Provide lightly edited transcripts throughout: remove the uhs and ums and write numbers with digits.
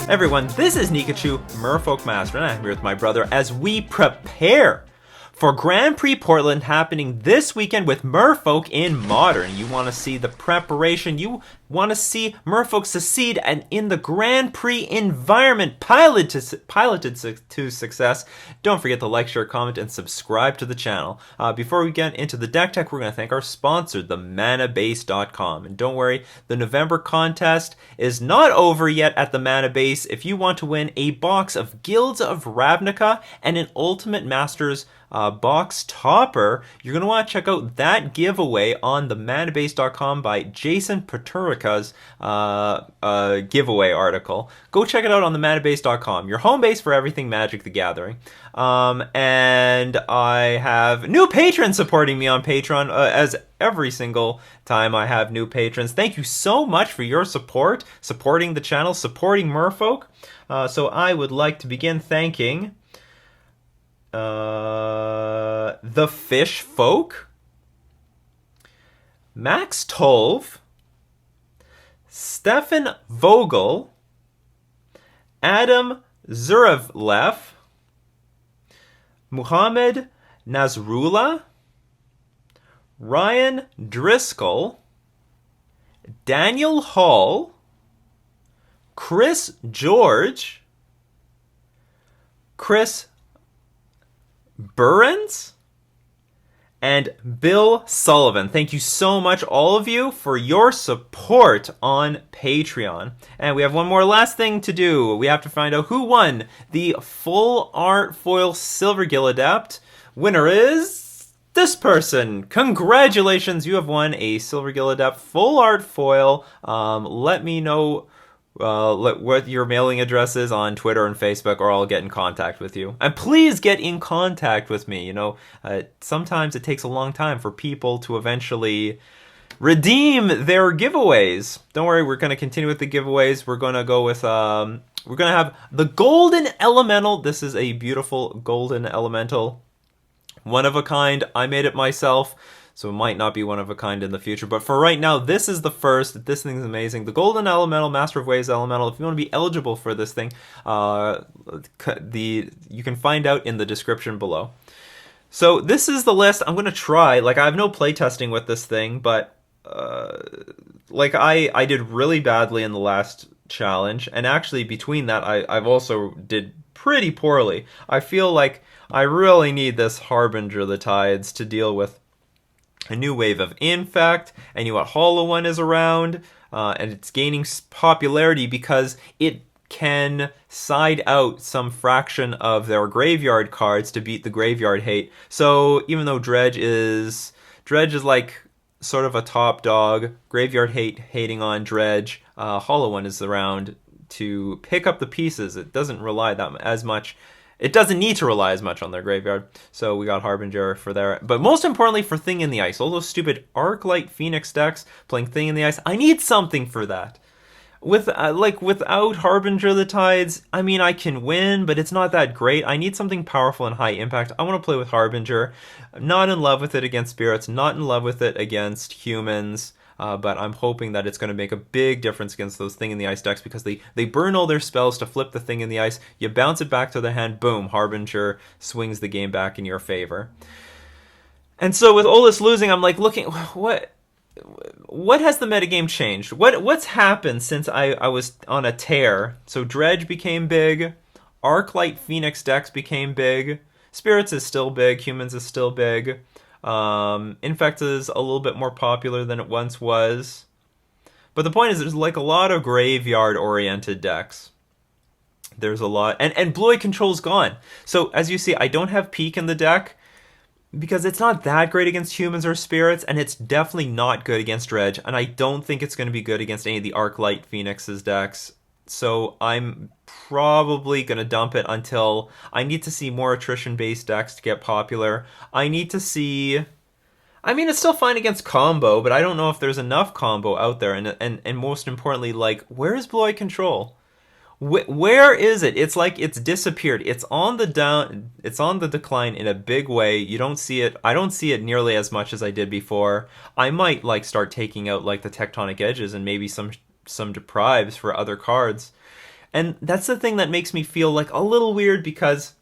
Everyone, this is Nikachu, Merfolk Master, and I'm here with my brother as we prepare for Grand Prix Portland happening this weekend with Merfolk in Modern. You want to see the preparation, you want to see Merfolk succeed and in the Grand Prix environment piloted to success. Don't forget to like, share, comment, and subscribe to the channel. Before we get into the deck tech, we're going to thank our sponsor, the ManaBase.com. And don't worry, the November contest is not over yet at the ManaBase. If you want to win a box of Guilds of Ravnica and an Ultimate Masters box topper, you're going to want to check out that giveaway on the manabase.com by Jason Paturika's giveaway article. Go check it out on the manabase.com, your home base for everything Magic the Gathering. And I have new patrons supporting me on Patreon, as every single time I have new patrons. Thank you so much for your support, supporting the channel, supporting Merfolk. So I would like to begin thanking the Fish Folk, Max Tolv, Stefan Vogel, Adam Zurevlev, Muhammad Nasrullah, Ryan Driscoll, Daniel Hall, Chris George, Chris Burns, and Bill Sullivan. Thank you so much, all of you, for your support on Patreon. And we have one more last thing to do. We have to find out who won the Full Art Foil Silvergill Adept. Winner is this person. Congratulations, you have won a Silvergill Adept Full Art Foil. Let me know what your mailing address is on Twitter and Facebook, or I'll get in contact with you. And please get in contact with me. You know, sometimes it takes a long time for people to eventually redeem their giveaways. Don't worry, we're going to continue with the giveaways. We're going to go with, we're going to have the Golden Elemental. This is a beautiful Golden Elemental. One of a kind. I made it myself, so it might not be one of a kind in the future. But for right now, this is the first. This thing is amazing. The Golden Elemental, Master of Waves Elemental. If you want to be eligible for this thing, you can find out in the description below. So this is the list. I'm going to try. Like, I have no playtesting with this thing, but like I did really badly in the last challenge. And actually, between that, I've also did pretty poorly. I feel like I really need this Harbinger of the Tides to deal with a new wave of Infect. And you know what, Hollow One is around, and it's gaining popularity because it can side out some fraction of their graveyard cards to beat the graveyard hate. So even though Dredge is like sort of a top dog, graveyard hating on Dredge, Hollow One is around to pick up the pieces. It doesn't rely as much. It doesn't need to rely as much on their graveyard, so we got Harbinger for there. But most importantly, for Thing in the Ice. All those stupid Arclight Phoenix decks playing Thing in the Ice, I need something for that. Without Harbinger of the Tides, I mean, I can win, but it's not that great. I need something powerful and high impact. I want to play with Harbinger. I'm not in love with it against spirits, not in love with it against humans. But I'm hoping that it's going to make a big difference against those Thing in the Ice decks, because they burn all their spells to flip the Thing in the Ice. You bounce it back to the hand, boom, Harbinger swings the game back in your favor. And so with all this losing, I'm like looking, what has the metagame changed? What's happened since I was on a tear? So Dredge became big, Arclight Phoenix decks became big, Spirits is still big, Humans is still big. Infect is a little bit more popular than it once was. But the point is, there's like a lot of graveyard-oriented decks. There's a lot. And Blue-Eye Control's gone. So, as you see, I don't have Peak in the deck, because it's not that great against humans or spirits, and it's definitely not good against Dredge, and I don't think it's going to be good against any of the Arclight Phoenix's decks. So I'm probably going to dump it until I need to see more attrition-based decks to get popular. I need to see... I mean, it's still fine against combo, but I don't know if there's enough combo out there. And most importantly, like, where is Blue-Eye Control? Where is it? It's like it's disappeared. It's on the decline in a big way. You don't see it. I don't see it nearly as much as I did before. I might like start taking out like the Tectonic Edges and maybe some deprives for other cards. And that's the thing that makes me feel like a little weird because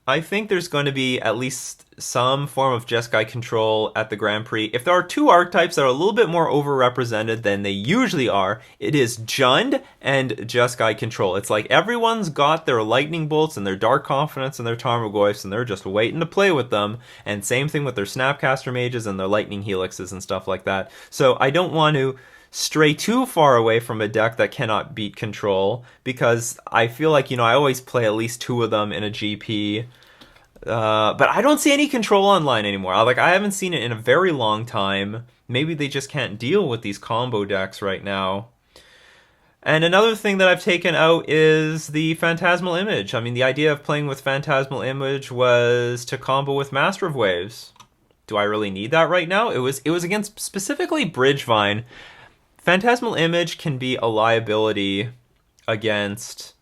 I think there's going to be at least some form of Jeskai control at the Grand Prix. If there are two archetypes that are a little bit more overrepresented than they usually are, it is Jund and Jeskai control. It's like everyone's got their lightning bolts and their dark confidence and their Tarmogoyfs, and they're just waiting to play with them. And same thing with their Snapcaster mages and their lightning helixes and stuff like that. So I don't want to stray too far away from a deck that cannot beat control, because I feel like, I always play at least two of them in a GP. But I don't see any control online anymore. I haven't seen it in a very long time. Maybe they just can't deal with these combo decks right now. And another thing that I've taken out is the Phantasmal Image. I mean, the idea of playing with Phantasmal Image was to combo with Master of Waves. Do I really need that right now? It was against specifically Bridgevine. Phantasmal Image can be a liability against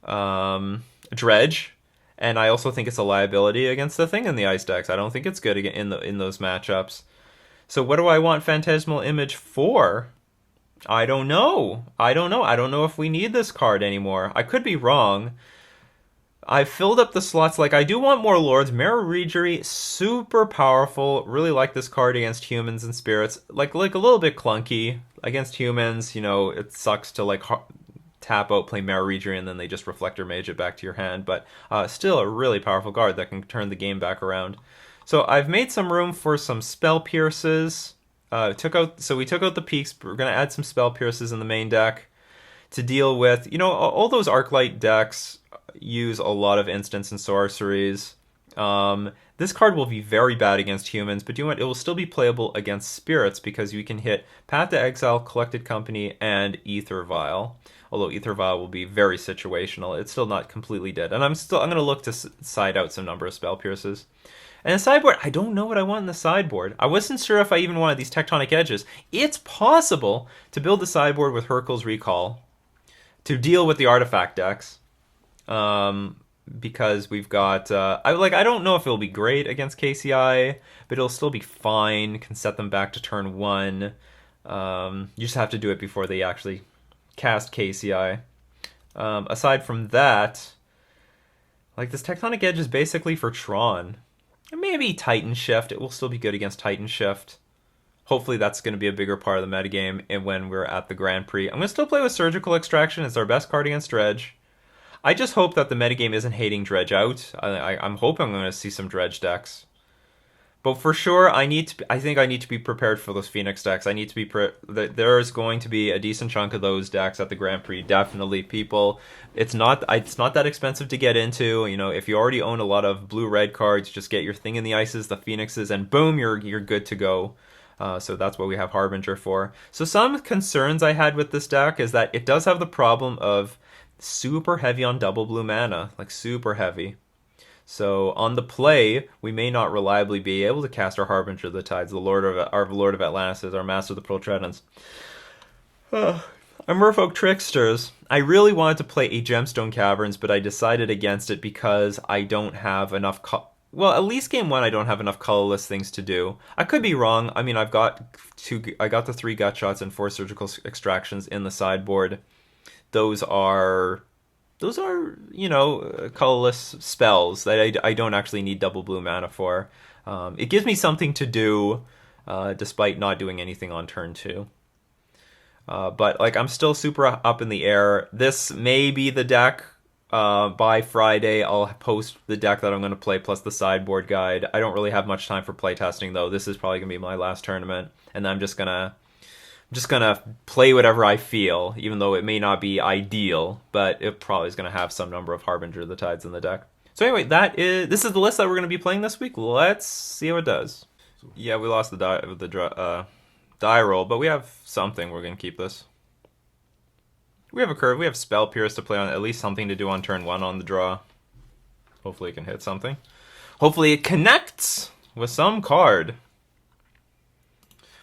Dredge. And I also think it's a liability against the Thing in the Ice decks. I don't think it's good in those matchups. So what do I want Phantasmal Image for? I don't know. I don't know if we need this card anymore. I could be wrong. I've filled up the slots. I do want more Lords. Mirror Regery, super powerful. Really like this card against humans and spirits. Like a little bit clunky. Against humans, it sucks to tap out, play Mirror Regery, and then they just Reflector Mage it back to your hand. But still a really powerful card that can turn the game back around. So I've made some room for some Spell Pierces. We took out the Peaks. We're going to add some Spell Pierces in the main deck to deal with, all those Arclight decks use a lot of instants and sorceries. This card will be very bad against humans, but you know what? It will still be playable against spirits because you can hit Path to Exile, Collected Company, and Ether Vial. Although Ether Vial will be very situational, it's still not completely dead. And I'm going to look to side out some number of Spell Pierces. And the sideboard, I don't know what I want in the sideboard. I wasn't sure if I even wanted these Tectonic Edges. It's possible to build the sideboard with Hurkyl's Recall to deal with the artifact decks. Because we've got I don't know if it'll be great against KCI, but it'll still be fine. Can set them back to turn 1. You just have to do it before they actually cast KCI. Aside from that, this Tectonic Edge is basically for Tron. And maybe Titan Shift. It will still be good against Titan Shift. Hopefully that's going to be a bigger part of the metagame and when we're at the Grand Prix. I'm going to still play with Surgical Extraction. It's our best card against Dredge. I just hope that the metagame isn't hating Dredge out. I'm hoping I'm going to see some Dredge decks. But for sure, I think I need to be prepared for those Phoenix decks. I need to be there's going to be a decent chunk of those decks at the Grand Prix. Definitely, people. It's not that expensive to get into. If you already own a lot of blue-red cards, just get your Thing in the Ices, the Phoenixes, and boom, you're good to go. So that's what we have Harbinger for. So some concerns I had with this deck is that it does have the problem of super heavy on double blue mana, super heavy. So on the play, we may not reliably be able to cast our Harbinger of the Tides, our Lord of Atlantis, our Master of the Pearl Tridents. Our Merfolk Tricksters. I really wanted to play a Gemstone Caverns, but I decided against it because I don't have enough... at least game 1, I don't have enough colorless things to do. I could be wrong. I mean, I got the 3 gut shots and 4 surgical extractions in the sideboard. Those are colorless spells that I don't actually need double blue mana for. It gives me something to do, despite not doing anything on turn 2. But I'm still super up in the air. This may be the deck. By Friday, I'll post the deck that I'm going to play plus the sideboard guide. I don't really have much time for playtesting though. This is probably going to be my last tournament, and I'm just gonna play whatever I feel, even though it may not be ideal, but it probably is going to have some number of Harbinger of the Tides in the deck. So anyway, this is the list that we're going to be playing this week. Let's see how it does. Yeah, we lost the die roll, but we have something. We're going to keep this. We have a curve. We have Spell Pierce to play on, at least something to do on turn 1 on the draw. Hopefully it can hit something. Hopefully it connects with some card.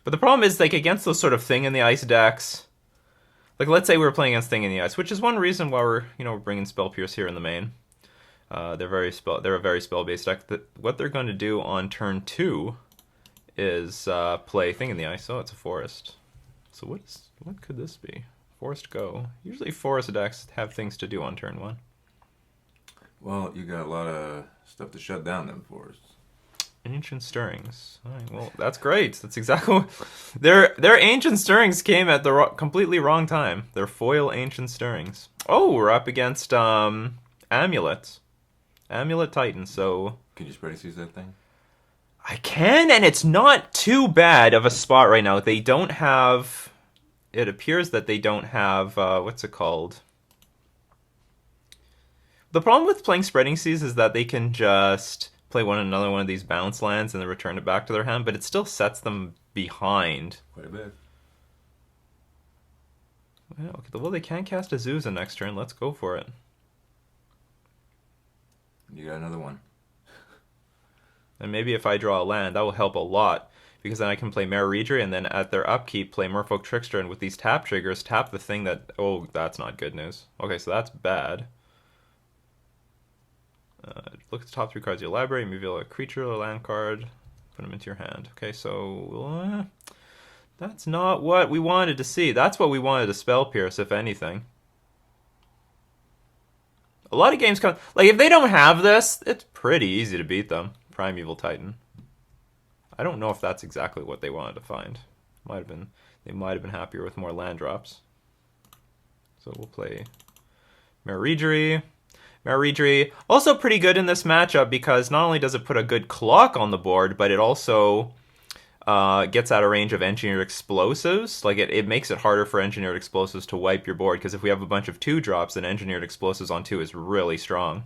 But the problem is, like, against those sort of Thing in the Ice decks, like, let's say we were playing against Thing in the Ice, which is one reason why we're bringing Spell Pierce here in the main. They're a very spell-based deck. What they're going to do on turn 2 is play Thing in the Ice. Oh, it's a forest. So what could this be? Forced go. Usually forest decks have things to do on turn 1. Well, you got a lot of stuff to shut down them forests. Ancient Stirrings. All right, well, that's great. That's exactly what... Their Ancient Stirrings came at the completely wrong time. Their foil Ancient Stirrings. Oh, we're up against Amulet. Amulet Titan, so... Can you spread seize that thing? I can, and it's not too bad of a spot right now. They don't have... It appears that they don't have... what's it called? The problem with playing Spreading Seas is that they can just play another one of these bounce lands and then return it back to their hand, but it still sets them behind. Quite a bit. Well, they can cast Azusa next turn. Let's go for it. You got another one. And maybe if I draw a land, that will help a lot. Because then I can play Mare Reedry and then at their upkeep play Merfolk Trickster, and with these tap triggers, tap the thing that... Oh, that's not good news. Okay, so that's bad. Look at the top 3 cards of your library, reveal a creature or a land card, put them into your hand. Okay, so... that's not what we wanted to see. That's what we wanted to Spell Pierce, if anything. A lot of games come... Like, if they don't have this, it's pretty easy to beat them. Primeval Titan. I don't know if that's exactly what they wanted to find. They might have been happier with more land drops. So we'll play Mare Reedry. Mare Reedry, also pretty good in this matchup because not only does it put a good clock on the board, but it also gets out of range of Engineered Explosives. Like, it makes it harder for Engineered Explosives to wipe your board, because if we have a bunch of 2-drops, then Engineered Explosives on 2 is really strong.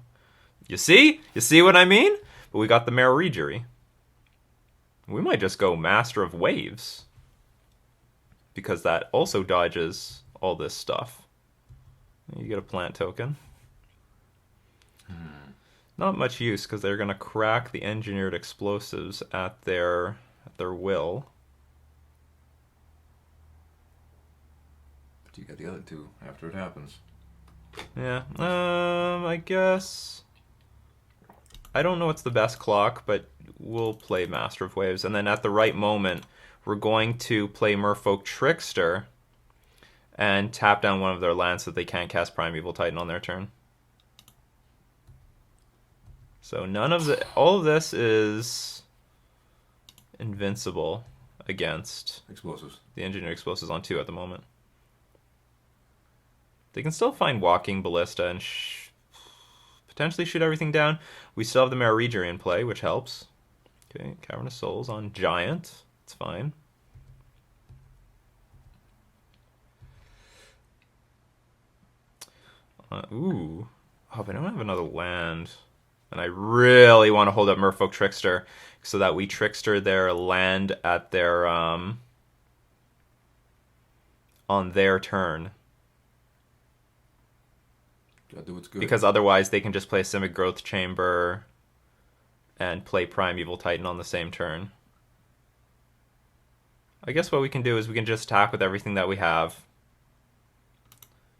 You see? You see what I mean? But we got the Mare Reedry. We might just go Master of Waves, because that also dodges all this stuff. You get a plant token. Not much use, because they're going to crack the Engineered Explosives at their will. But you got the other 2 after it happens. Yeah, I guess... I don't know what's the best clock, but we'll play Master of Waves. And then at the right moment, we're going to play Merfolk Trickster and tap down one of their lands so that they can't cast Primeval Titan on their turn. So all of this is invincible against Explosives. The Engineered Explosives on 2 at the moment. They can still find Walking Ballista and potentially shoot everything down. We still have the Mare Reedry in play, which helps. Okay, Cavernous Souls on Giant. It's fine. Ooh. Oh, but I don't have another land. And I really want to hold up Merfolk Trickster so that we Trickster their land at their on their turn. Gotta do what's good. Because otherwise they can just play Simic Growth Chamber and play Primeval Titan on the same turn. I guess what we can do is we can just attack with everything that we have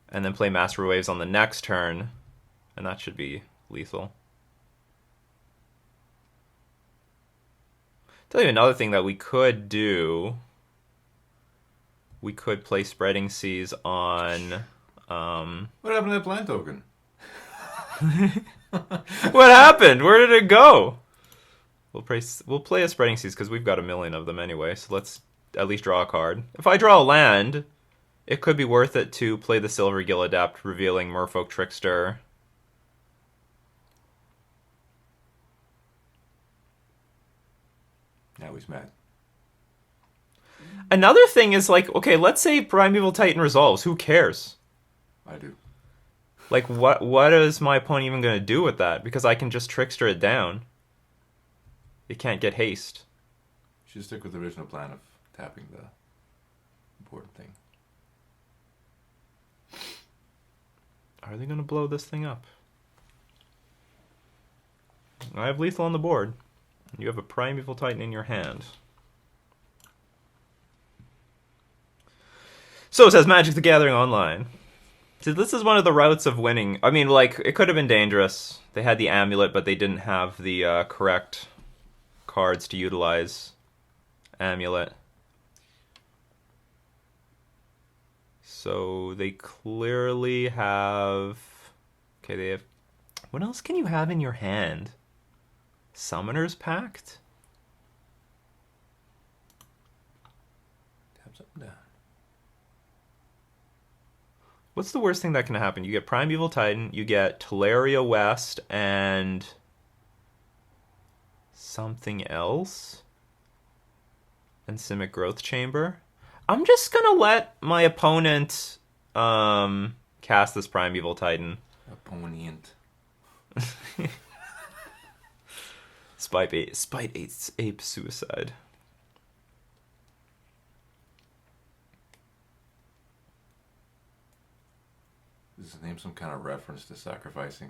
and then play Master Waves on the next turn, and that should be lethal. Tell you another thing that we could do. We could play Spreading Seas on... What happened to that plant token? What happened? Where did it go? We'll play a Spreading Seas because we've got a million of them anyway, so let's at least draw a card. If I draw a land, it could be worth it to play the Silver Gill Adept, revealing Merfolk Trickster. Now he's mad. Another thing is, like, okay, let's say Primeval Titan resolves. Who cares? I do. Like, what is my opponent even going to do with that? Because I can just Trickster it down. It can't get haste. You should stick with the original plan of tapping the important thing. Are they going to blow this thing up? I have lethal on the board. You have a Primeval Titan in your hand. So it says Magic the Gathering Online. See, this is one of the routes of winning. I mean, like, it could have been dangerous. They had the Amulet, but they didn't have the correct cards to utilize Amulet. So they clearly have... Okay, they have... What else can you have in your hand? Summoner's Pact? Taps up and down. What's the worst thing that can happen? You get Primeval Titan, you get Teleria West, and... something else? And Simic Growth Chamber? I'm just gonna let my opponent cast this Primeval Titan. Opponent. Spite Ape Suicide. Is his name some kind of reference to sacrificing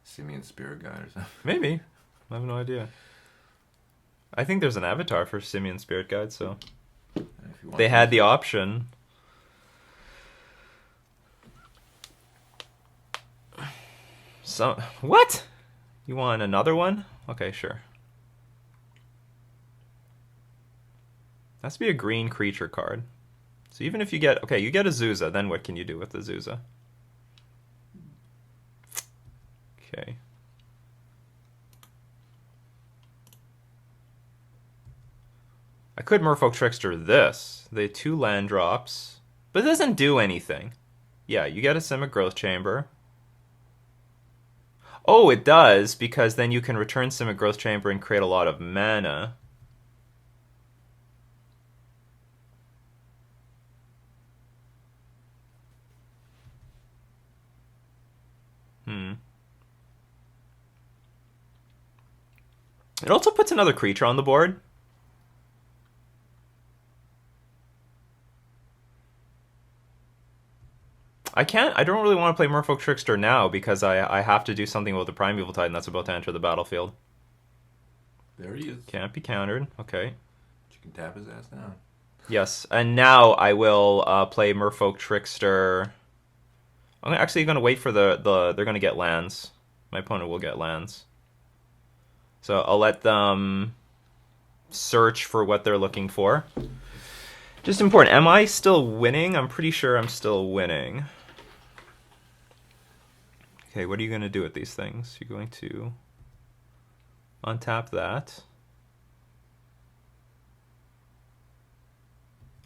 Simian Spirit Guide or something? Maybe. I have no idea. I think there's an avatar for Simian Spirit Guide, so they had the option. So what? You want another one? Okay, sure. Has to be a green creature card. So even if you get... Okay, you get a Zuza, then what can you do with the Zuza? Okay. I could Merfolk Trickster this. They have 2 land drops. But it doesn't do anything. Yeah, you get a Simic Growth Chamber. Oh, it does, because then you can return Simic Growth Chamber and create a lot of mana. It also puts another creature on the board. I don't really want to play Merfolk Trickster now because I have to do something with the Primeval Titan that's about to enter the battlefield. There he is. Can't be countered. Okay. You can tap his ass down. Yes, and now I will play Merfolk Trickster. I'm actually going to wait for they're going to get lands. My opponent will get lands. So I'll let them search for what they're looking for. Just important, am I still winning? I'm pretty sure I'm still winning. Okay, what are you going to do with these things? You're going to untap that.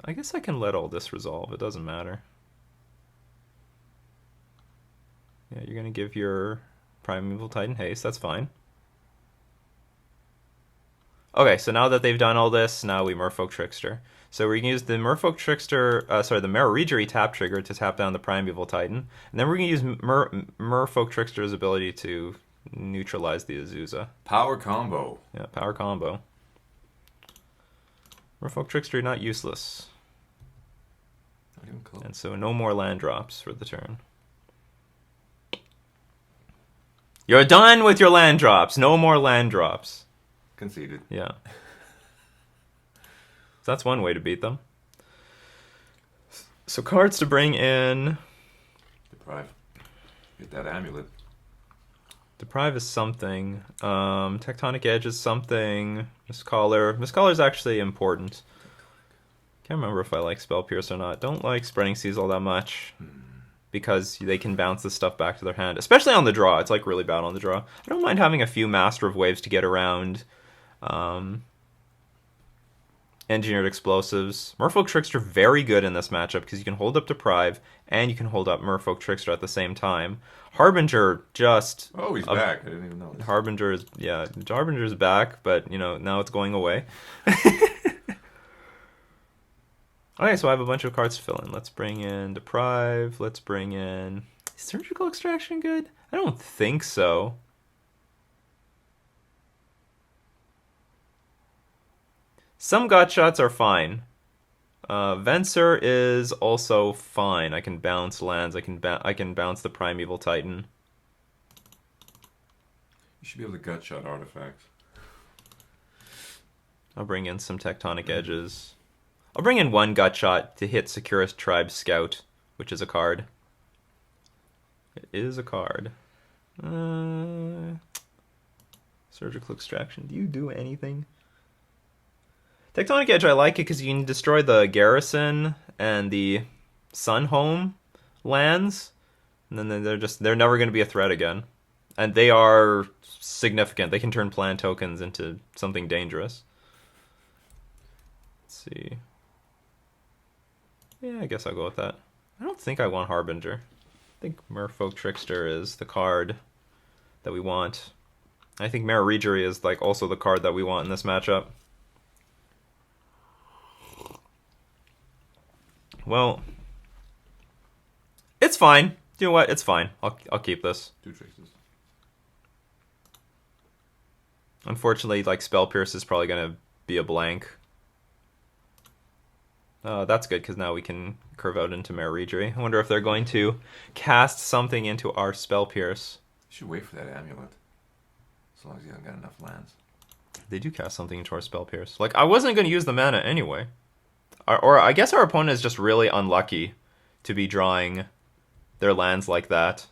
I guess I can let all this resolve. It doesn't matter. Yeah, you're going to give your Primeval Titan haste. That's fine. Okay, so now that they've done all this, now we Merfolk Trickster. So we're going to use the Merfolk Trickster, the Mararegery tap trigger to tap down the Primeval Titan. And then we're going to use Merfolk Trickster's ability to neutralize the Azusa. Power combo. Yeah, power combo. Merfolk Trickster, not useless. Not even close. And so no more land drops for the turn. You're done with your land drops. No more land drops. Conceded. Yeah. So that's one way to beat them. So cards to bring in. Deprive. Get that amulet. Deprive is something. Tectonic Edge is something. Mistcaller. Mistcaller is actually important. Can't remember if I like Spell Pierce or not. Don't like Spreading Seas all that much. Because they can bounce this stuff back to their hand. Especially on the draw. It's like really bad on the draw. I don't mind having a few Master of Waves to get around Engineered Explosives. Merfolk Trickster very good in this matchup because you can hold up Deprive and you can hold up Merfolk Trickster at the same time. Harbinger just... Oh, he's back. I didn't even know this. Harbinger is... Yeah, Harbinger is back, but, you know, now it's going away. Okay, so I have a bunch of cards to fill in. Let's bring in Deprive. Let's bring in... Is Surgical Extraction good? I don't think so. Some gut shots are fine. Venser is also fine. I can bounce lands. I can bounce the Primeval Titan. You should be able to gut shot artifacts. I'll bring in some Tectonic Edges. I'll bring in one gut shot to hit Securus Tribe Scout, which is a card. It is a card. Surgical Extraction. Do you do anything? Tectonic Edge, I like it because you can destroy the garrison and the Sun Home lands, and then they're never going to be a threat again. And they are significant. They can turn plan tokens into something dangerous. Let's see. Yeah, I guess I'll go with that. I don't think I want Harbinger. I think Merfolk Trickster is the card that we want. I think Mara Regery is like also the card that we want in this matchup. Well, it's fine. You know what? It's fine. I'll keep this. 2 tricksters. Unfortunately, like Spell Pierce is probably gonna be a blank. That's good because now we can curve out into Mara Regery. I wonder if they're going to cast something into our Spell Pierce. You should wait for that amulet. As long as you haven't got enough lands. They do cast something into our Spell Pierce. Like, I wasn't going to use the mana anyway. Or I guess our opponent is just really unlucky to be drawing their lands like that.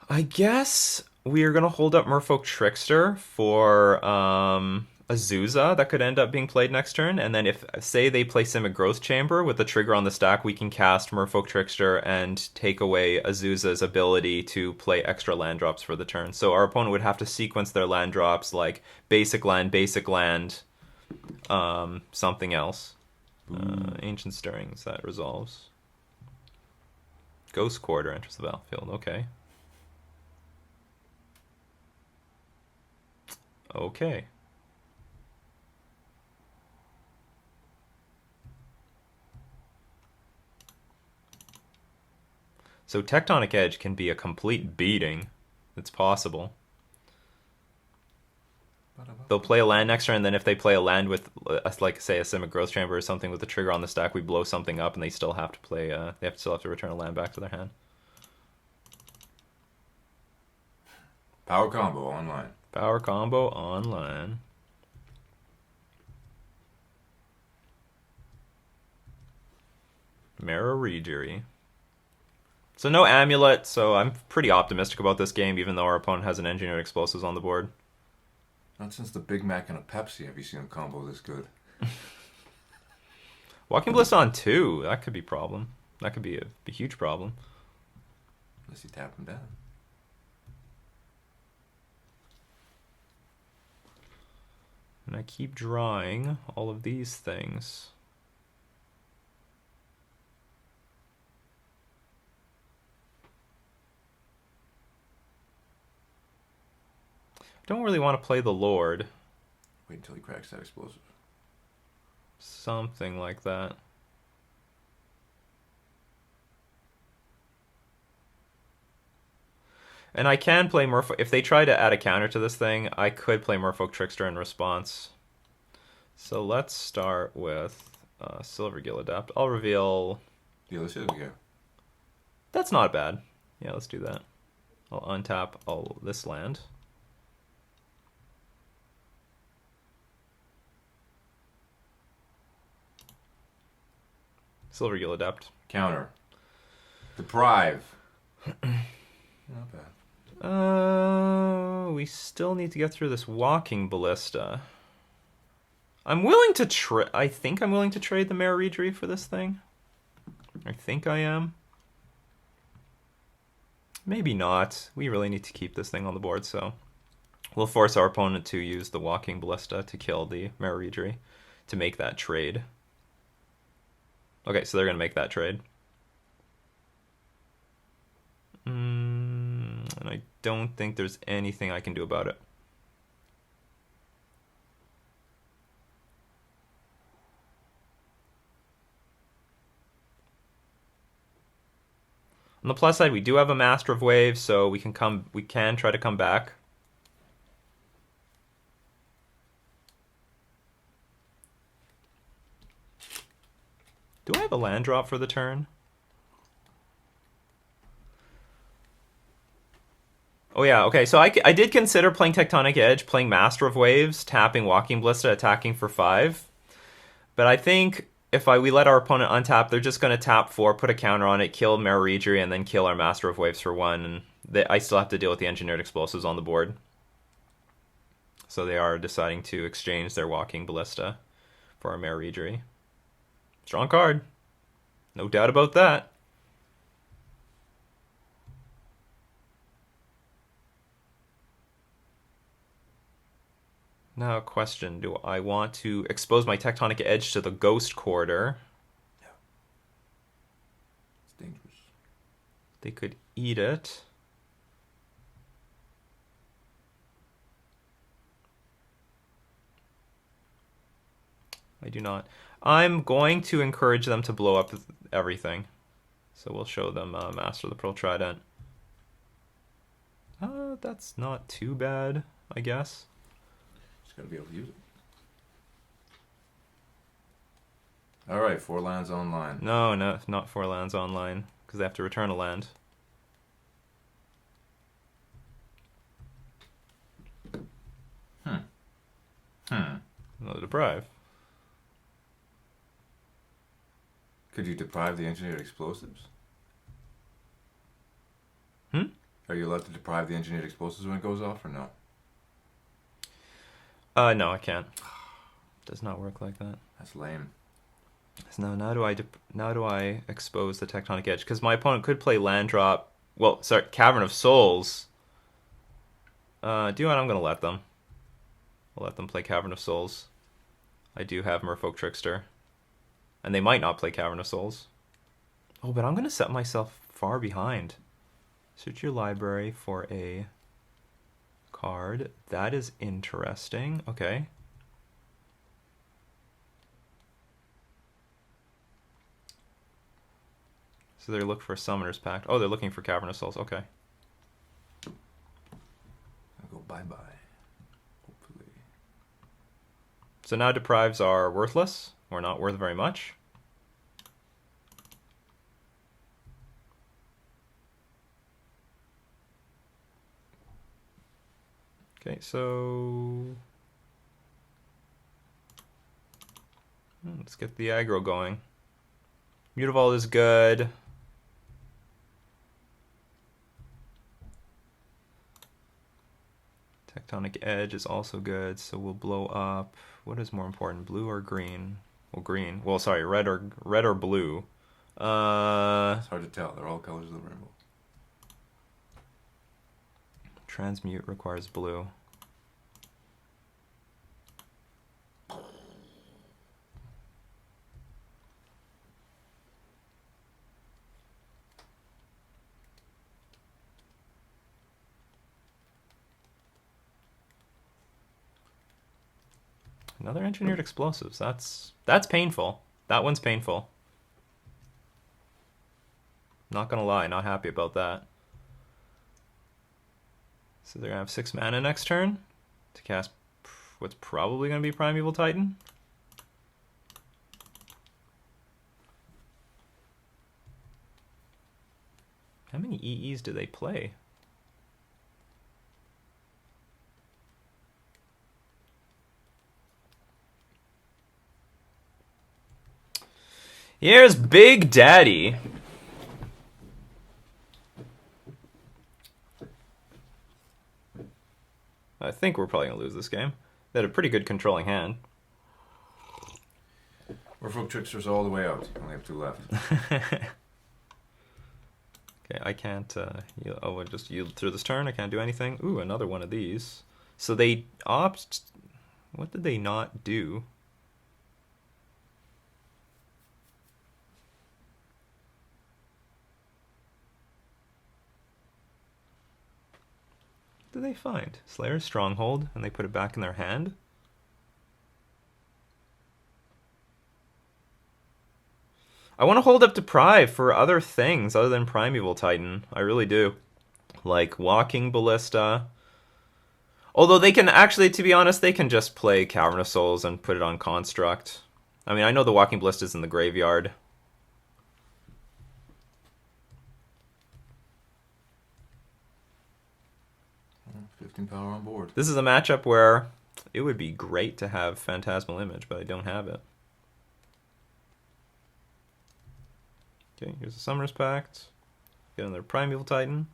I guess we are going to hold up Merfolk Trickster for Azusa that could end up being played next turn. And then if, say, they play Simic Growth Chamber with the trigger on the stack, we can cast Merfolk Trickster and take away Azusa's ability to play extra land drops for the turn. So our opponent would have to sequence their land drops like basic land, something else. Ancient Stirrings, that resolves. Ghost Quarter enters the battlefield, okay. Okay. So Tectonic Edge can be a complete beating. It's possible. They'll play a land next turn, and then if they play a land with, like, say, a Simic Growth Chamber or something with a trigger on the stack, we blow something up, and they still have to play. Still have to return a land back to their hand. Power combo online. Power combo online. Mara Regery. So no Amulet, so I'm pretty optimistic about this game, even though our opponent has an Engineered Explosives on the board. Not since the Big Mac and a Pepsi have you seen a combo this good. Walking Bliss on 2, that could be a problem. That could be a huge problem. Unless you tap him down. And I keep drawing all of these things. Don't really want to play the Lord. Wait until he cracks that explosive. Something like that. And I can play Merfolk. If they try to add a counter to this thing, I could play Merfolk Trickster in response. So let's start with Silver Gill Adapt. I'll reveal... Yeah, let's see what we go. That's not bad. Yeah, let's do that. I'll untap this land. Silver Gill Adept. Counter. Deprive. Not bad. We still need to get through this Walking Ballista. I'm willing to I think I'm willing to trade the Mara Regery for this thing. I think I am. Maybe not. We really need to keep this thing on the board, so we'll force our opponent to use the Walking Ballista to kill the Mara Regery to make that trade. Okay, so they're going to make that trade. And I don't think there's anything I can do about it. On the plus side, we do have a Master of Waves, so we can try to come back. Do I have a land drop for the turn? Oh yeah, okay, so I did consider playing Tectonic Edge, playing Master of Waves, tapping Walking Ballista, attacking for 5. But I think if we let our opponent untap, they're just going to tap 4, put a counter on it, kill Merfolk, and then kill our Master of Waves for 1, and I still have to deal with the Engineered Explosives on the board. So they are deciding to exchange their Walking Ballista for our Merfolk. Strong card. No doubt about that. Now, question. Do I want to expose my Tectonic Edge to the Ghost Quarter? No. It's dangerous. They could eat it. I do not. I'm going to encourage them to blow up everything. So we'll show them Master of the Pearl Trident. That's not too bad, I guess. Just gotta be able to use it. Alright, 4 lands online. No, not 4 lands online, because they have to return a land. No, deprive. Could you deprive the Engineered Explosives? Are you allowed to deprive the Engineered Explosives when it goes off, or no? No, I can't. Does not work like that. That's lame. So now do I expose the Tectonic Edge? Because my opponent could play land drop. Well, sorry, Cavern of Souls. Do you know what? I'm gonna let them. I'll let them play Cavern of Souls. I do have Merfolk Trickster, and they might not play Cavern of Souls. Oh, but I'm gonna set myself far behind. Search your library for a card. That is interesting. Okay. So they're looking for Summoner's Pact. Oh, they're looking for Cavern of Souls. Okay. I'll go bye-bye. Hopefully. So now deprives are worthless, or not worth very much. Okay, so let's get the aggro going. Mutavault is good. Tectonic Edge is also good, so we'll blow up. What is more important, blue or green? Well, green. Well, sorry, red or blue. It's hard to tell. They're all colors of the rainbow. Transmute requires blue. Another Engineered Explosives. That's painful. That one's painful. Not gonna lie, not happy about that. So they're gonna have 6 mana next turn to cast what's probably gonna be Primeval Titan. How many EEs do they play? Here's Big Daddy. I think we're probably going to lose this game. They had a pretty good controlling hand. Merfolk Trickster's all the way out. You only have 2 left. Okay, I can't... I'll just yield through this turn. I can't do anything. Ooh, another one of these. So they opt... What did they not do? What did they find? Slayer's Stronghold, and they put it back in their hand? I want to hold up Deprive for other things other than Primeval Titan. I really do. Like Walking Ballista. Although they can actually, to be honest, they can just play Cavern of Souls and put it on Construct. I mean, I know the Walking Ballista's in the graveyard. Oh, 15 power on board. This is a matchup where it would be great to have Phantasmal Image, but I don't have it. Okay, here's the Summoner's Pact. Get another Primeval Titan.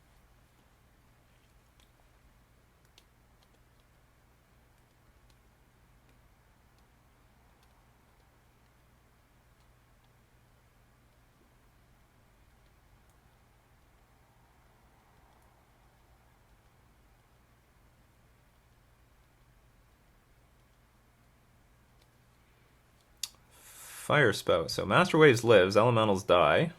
Fire Spout. So Master Waves lives, Elementals die.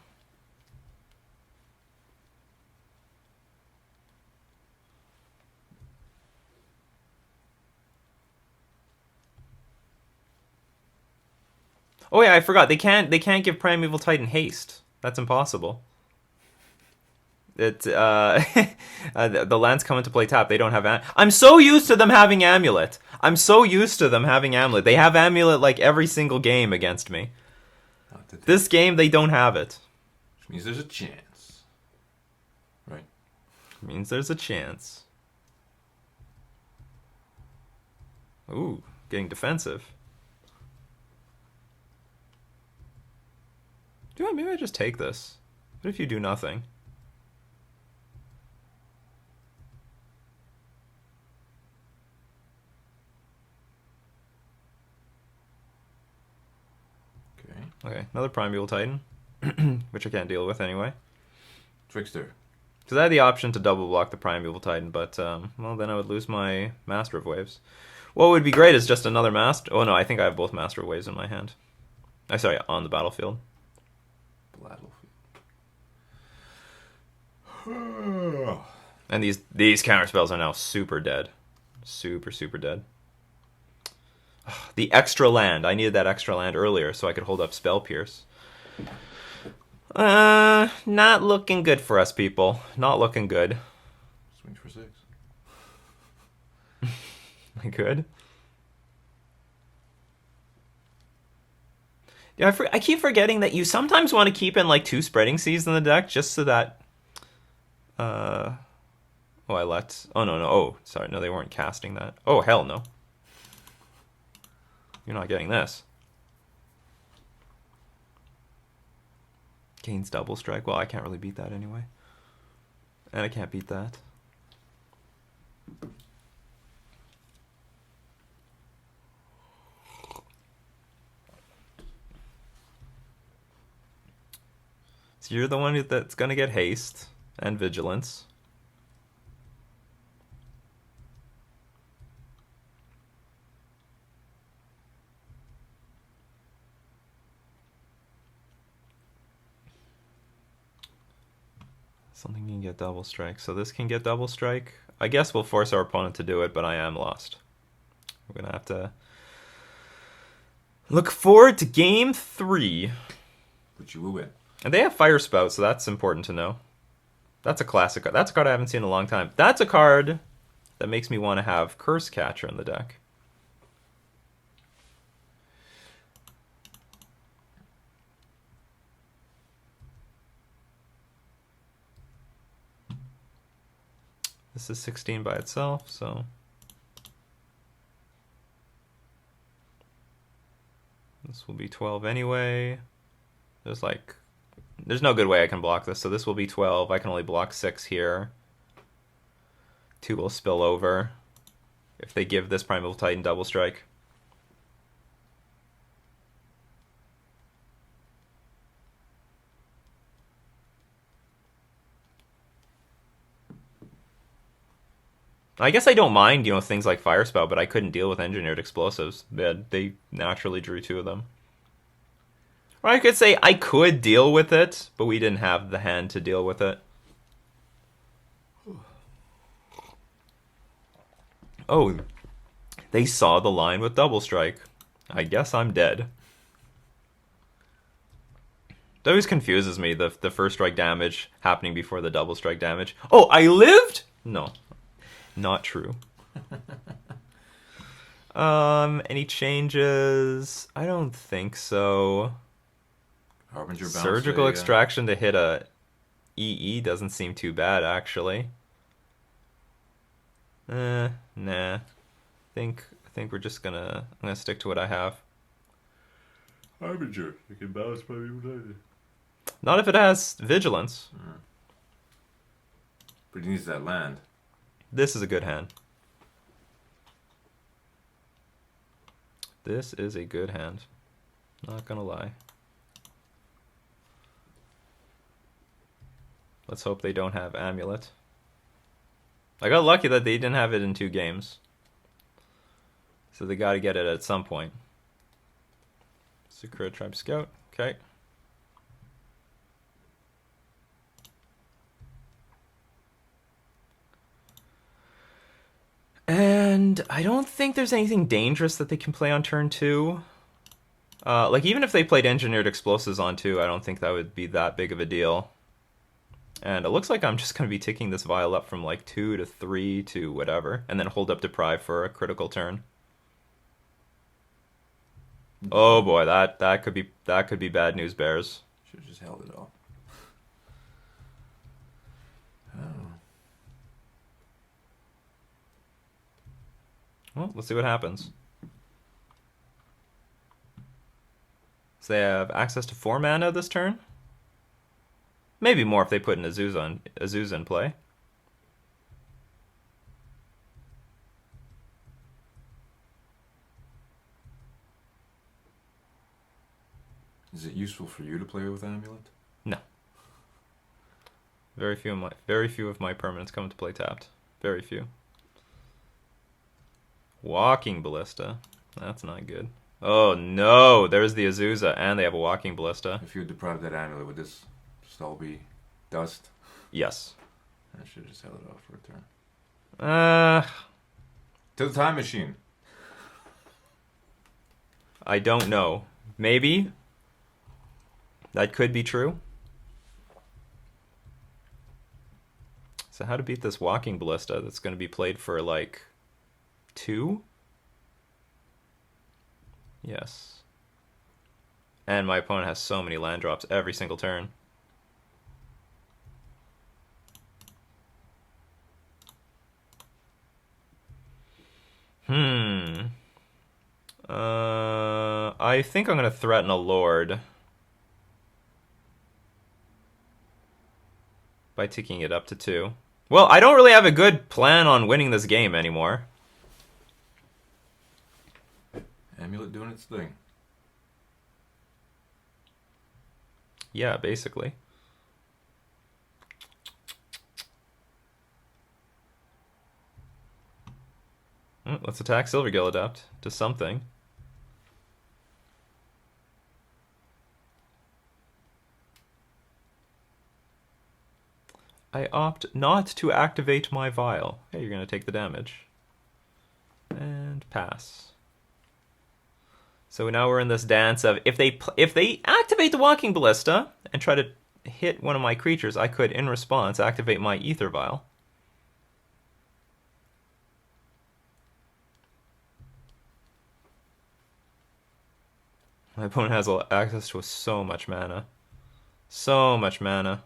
Oh yeah, I forgot. They can't give Primeval Titan haste. That's impossible. It the lands come into play tap. They don't have. I'm so used to them having Amulet. I'm so used to them having Amulet. They have Amulet like every single game against me. Not today. This game they don't have it. Which means there's a chance. Right? Means there's a chance. Ooh, getting defensive. Maybe I just take this. What if you do nothing? Okay, another Primeval Titan, which I can't deal with anyway. Trickster. Because I had the option to double block the Primeval Titan, but, well, then I would lose my Master of Waves. What would be great is just another Master... Oh, no, I think I have both Master of Waves in my hand. Sorry, on the battlefield. And these counter spells are now super dead. Super, super dead. The extra land. I needed that extra land earlier so I could hold up Spell Pierce. Not looking good for us, people. Not looking good. Swing for 6. I could. Yeah, I keep forgetting that you sometimes want to keep in like 2 Spreading Seas in the deck just so that... Oh, I let... Oh, no. Oh, sorry. No, they weren't casting that. Oh, hell no. You're not getting this. Gains double strike. Well, I can't really beat that anyway. And I can't beat that. So you're the one that's going to get haste and vigilance. Something can get double strike. So this can get double strike. I guess we'll force our opponent to do it, but I am lost. We're going to have to look forward to game 3. Which you will win. And they have Fire Spout, so that's important to know. That's a classic. That's a card I haven't seen in a long time. That's a card that makes me want to have Curse Catcher in the deck. This is 16 by itself, so... This will be 12 anyway. There's no good way I can block this, so this will be 12. I can only block 6 here. 2 will spill over if they give this Primeval Titan double strike. I guess I don't mind, things like Fire Spout, but I couldn't deal with Engineered Explosives. They naturally drew 2 of them. Or I could say I could deal with it, but we didn't have the hand to deal with it. Oh, they saw the line with double strike. I guess I'm dead. That always confuses me, the first strike damage happening before the double strike damage. Oh, I lived? No. Not true. Any changes? I don't think so. Harbinger bounce. Surgical extraction to hit a EE doesn't seem too bad, actually. Nah. I think we're just I'm gonna stick to what I have. Harbinger. You can bounce by people. Not if it has vigilance. But he needs that land. This is a good hand. This is a good hand. Not gonna lie. Let's hope they don't have Amulet. I got lucky that they didn't have it in 2 games. So they gotta get it at some point. Sakura Tribe Scout. Okay. And I don't think there's anything dangerous that they can play on turn 2. Like, even if they played Engineered Explosives on 2, I don't think that would be that big of a deal. And it looks like I'm just going to be ticking this vial up from like 2 to 3 to whatever, and then hold up Deprive for a critical turn. Oh boy, that could be bad news, Bears. Should have just held it off. Oh. Well, let's see what happens. So they have access to 4 mana this turn. Maybe more if they put an Azusa in play. Is it useful for you to play with Amulet? No. Very few of my permanents come to play tapped. Very few. Walking Ballista. That's not good. Oh no, there's the Azusa, and they have a Walking Ballista. If you deprive that Amulet, would this just all be dust? Yes. I should have just held it off for a turn. Uh, To the time machine. I don't know. Maybe. That could be true. So how to beat this Walking Ballista that's going to be played for like 2? Yes. And my opponent has so many land drops every single turn. I think I'm going to threaten a Lord by ticking it up to 2. Well, I don't really have a good plan on winning this game anymore. Amulet doing its thing. Yeah, basically. Let's attack Silvergill Adept to something. I opt not to activate my vial. Hey, you're going to take the damage. And pass. So now we're in this dance of if they activate the Walking Ballista and try to hit one of my creatures, I could, in response, activate my Ether Vial. My opponent has access to so much mana. So much mana.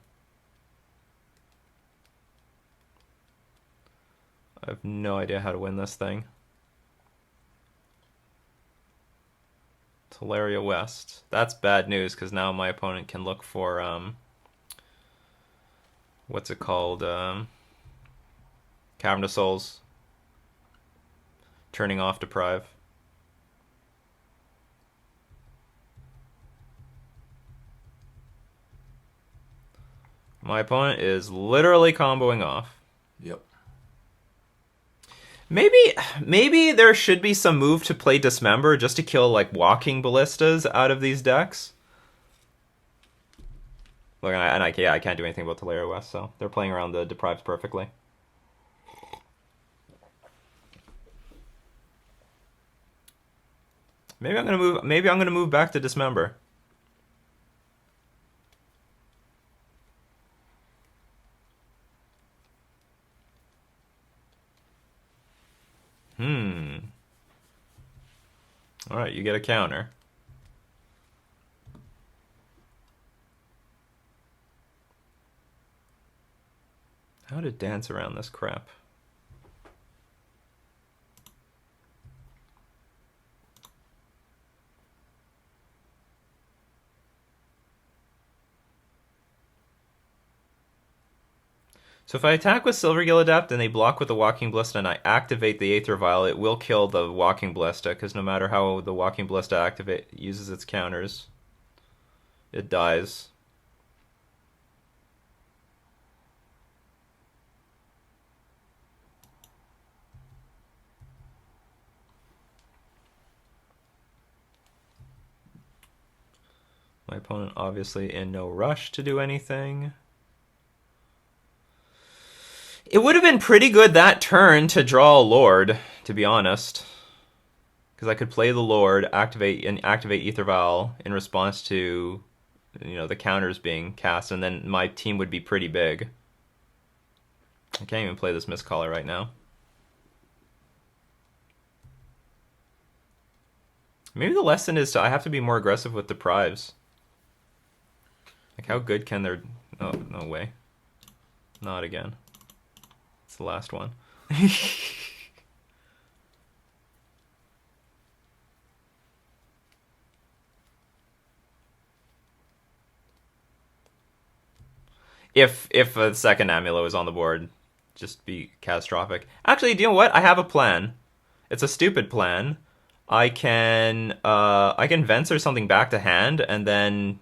I have no idea how to win this thing. Teleria West. That's bad news because now my opponent can look for what's it called? Cavern of Souls. Turning off Deprive. My opponent is literally comboing off. Yep. Maybe there should be some move to play Dismember just to kill like Walking Ballistas out of these decks. Look, I can't do anything about Teleria West, so they're playing around the Deprives perfectly. Maybe I'm gonna move back to Dismember. Alright, you get a counter. How to dance around this crap? So if I attack with Silvergill Adept and they block with the Walking Ballista and I activate the Aether Vial, it will kill the Walking Ballista, because no matter how the Walking Ballista uses its counters, it dies. My opponent obviously in no rush to do anything. It would have been pretty good that turn to draw a Lord, to be honest. Because I could play the Lord, activate Aether Vial in response to, the counters being cast, and then my team would be pretty big. I can't even play this Mistcaller right now. Maybe the lesson is I have to be more aggressive with deprives. Like, how good can their... Oh, no way. Not again. It's the last one. If a second Amulet was on the board, just be catastrophic. Actually, do you know what? I have a plan. It's a stupid plan. I can Venser something back to hand and then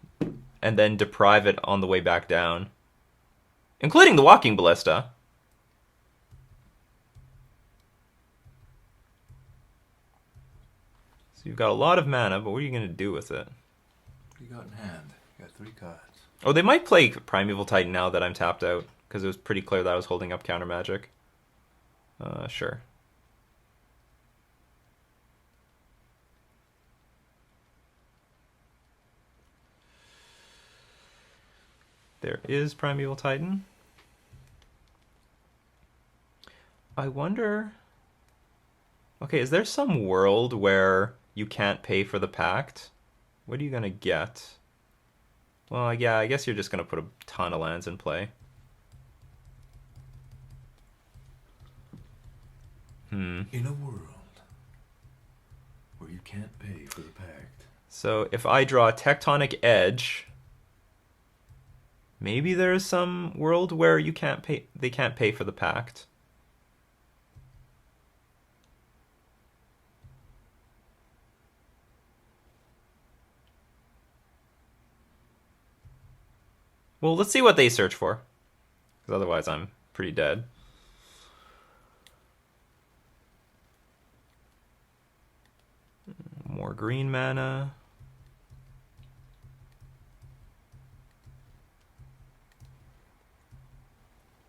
deprive it on the way back down, including the Walking Ballista. So you've got a lot of mana, but what are you going to do with it? What do you got in hand? You got 3 cards. Oh, they might play Primeval Titan now that I'm tapped out, because it was pretty clear that I was holding up counter magic. Sure. There is Primeval Titan. I wonder... Okay, is there some world where you can't pay for the pact? What are you going to get? Well, yeah, I guess you're just going to put a ton of lands in play. In a world where you can't pay for the pact. So if I draw Tectonic Edge... Maybe there's some world where you can't pay. They can't pay for the pact. Well, let's see what they search for, because otherwise I'm pretty dead. More green mana.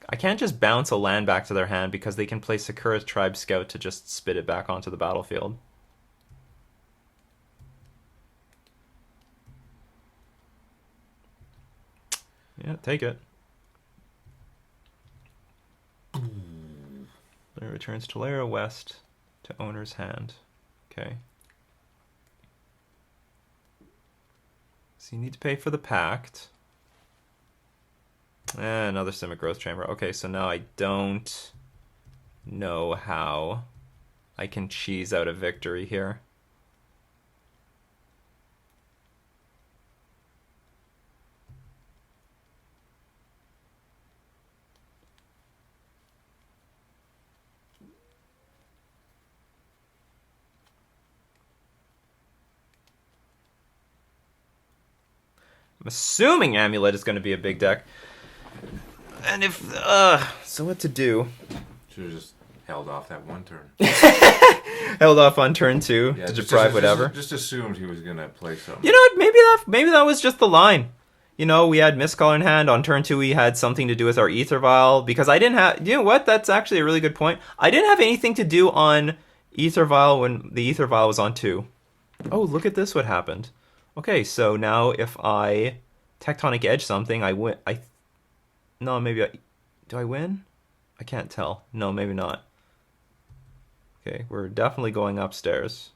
I can't just bounce a land back to their hand because they can play Sakura's Tribe Scout to just spit it back onto the battlefield. Yeah, take it. Then it returns Tolera West to owner's hand. Okay. So you need to pay for the pact. Another Simic Growth Chamber. Okay, so now I don't know how I can cheese out a victory here. I'm assuming Amulet is going to be a big deck. And if, so what to do? Should have just held off that one turn. Held off on turn 2 to deprive whatever. Just assumed he was going to play something. You know what, maybe that was just the line. We had Mistcaller in hand. On turn 2 we had something to do with our Aether Vial, because I didn't have, you know what, that's actually a really good point. I didn't have anything to do on Aether Vial when the Aether Vial was on 2. Oh, look at this, what happened. Okay, so now if I Tectonic Edge something, I win. No, maybe do I win? I can't tell. No, maybe not. Okay, we're definitely going upstairs,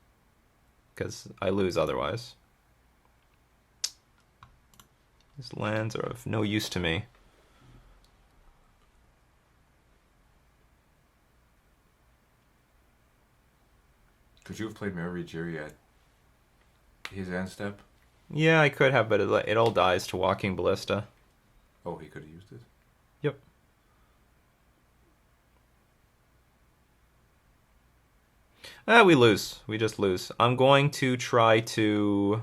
because I lose otherwise. These lands are of no use to me. Could you have played Mary Jerry at his end step? Yeah, I could have, but it all dies to Walking Ballista. Oh, he could have used it? Yep. We lose. We just lose. I'm going to try to...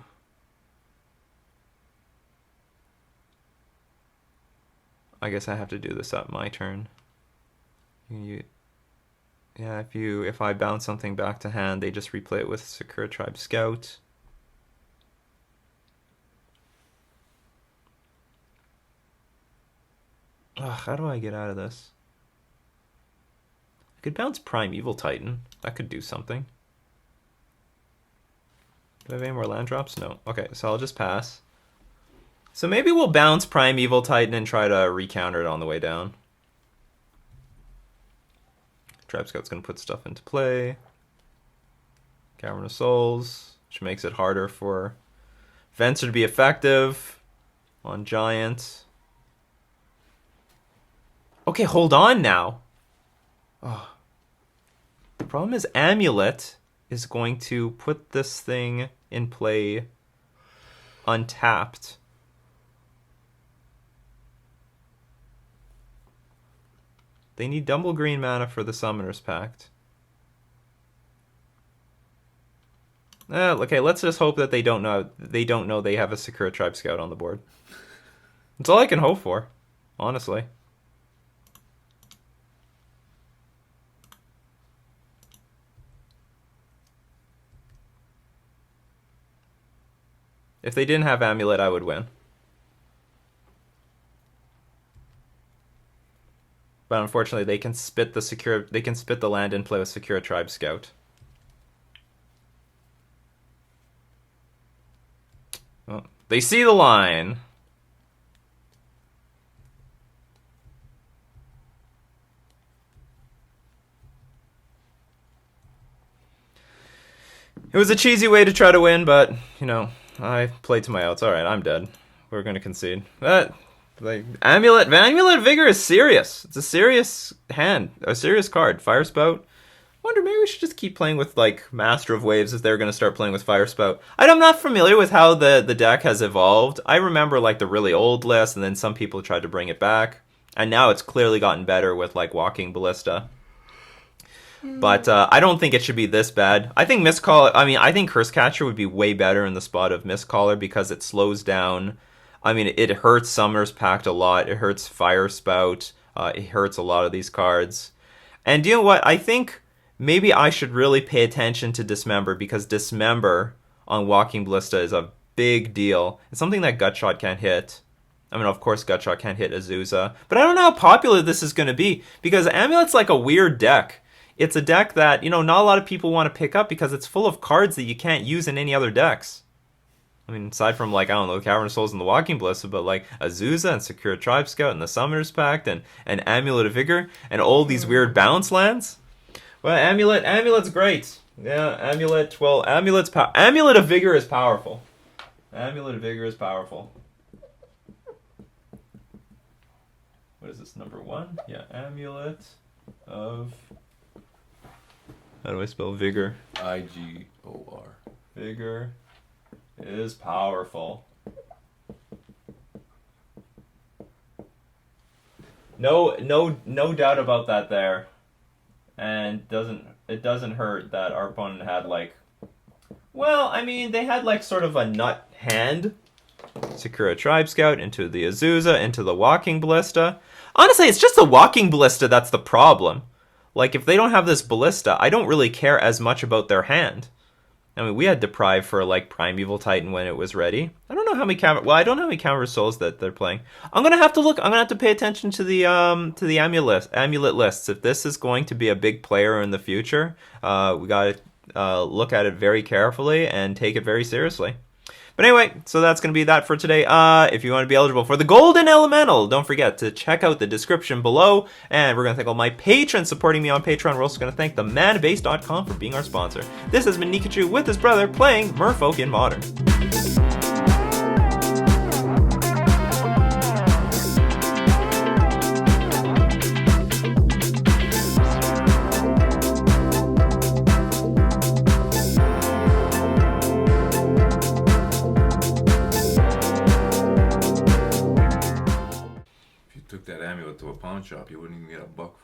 I guess I have to do this at my turn. Yeah, if I bounce something back to hand, they just replay it with Sakura Tribe Scout. Ugh, how do I get out of this? I could bounce Primeval Titan. That could do something. Do I have any more land drops? No. Okay, so I'll just pass. So maybe we'll bounce Primeval Titan and try to recounter it on the way down. Tribe Scout's going to put stuff into play. Cavern of Souls, which makes it harder for Venser to be effective on Giant. Okay, hold on now. Oh. The problem is Amulet is going to put this thing in play untapped. They need double green mana for the Summoner's Pact. Okay, let's just hope that they don't know they have a Sakura Tribe Scout on the board. That's all I can hope for, honestly. If they didn't have Amulet, I would win. But unfortunately, they can spit the land in play with Sakura Tribe Scout. Oh, they see the line. It was a cheesy way to try to win, but, you know, I played to my outs. Alright, I'm dead. We're going to concede. Amulet Vigor is serious. It's a serious hand. A serious card. Fire Spout. Wonder, maybe we should just keep playing with, like, Master of Waves if they're going to start playing with Fire Spout. I'm not familiar with how the deck has evolved. I remember, like, the really old list, and then some people tried to bring it back. And now it's clearly gotten better with, like, Walking Ballista. But I don't think it should be this bad. I think I think Curse Catcher would be way better in the spot of Mistcaller because it slows down. I mean, it hurts Summoner's Pact a lot. It hurts Fire Spout. It hurts a lot of these cards. And you know what? I think maybe I should really pay attention to Dismember because Dismember on Walking Ballista is a big deal. It's something that Gutshot can't hit. I mean, of course, Gutshot can't hit Azusa. But I don't know how popular this is going to be because Amulet's like a weird deck. It's a deck that, you know, not a lot of people want to pick up because it's full of cards that you can't use in any other decks. I mean, aside from, like, I don't know, Cavern of Souls and the Walking Ballista, but, like, Azusa and Sakura Tribe Scout and the Summoner's Pact and Amulet of Vigor and all these weird bounce lands. Well, Amulet's great. Yeah, Amulet of Vigor is powerful. Amulet of Vigor is powerful. What is this, number 1? Yeah, Amulet of... How do I spell Vigor? Igor. Vigor is powerful. No doubt about that there. And it doesn't hurt that our opponent had like, well, I mean, they had like sort of a nut hand. Sakura Tribe Scout into the Azusa, into the Walking Ballista. Honestly, it's just the Walking Ballista that's the problem. Like, if they don't have this Ballista, I don't really care as much about their hand. I mean, we had Deprive for, like, Primeval Titan when it was ready. I don't know how many I don't know how many Cavern Souls that they're playing. I'm gonna have to look. I'm gonna have to pay attention to the Amulet lists. If this is going to be a big player in the future, we gotta look at it very carefully and take it very seriously. But anyway, so that's going to be that for today. If you want to be eligible for the Golden Elemental, don't forget to check out the description below. And we're going to thank all my patrons supporting me on Patreon. We're also going to thank the manabase.com for being our sponsor. This has been Nikachu with his brother playing Merfolk in Modern. Took that amulet to a pawn shop, you wouldn't even get a buck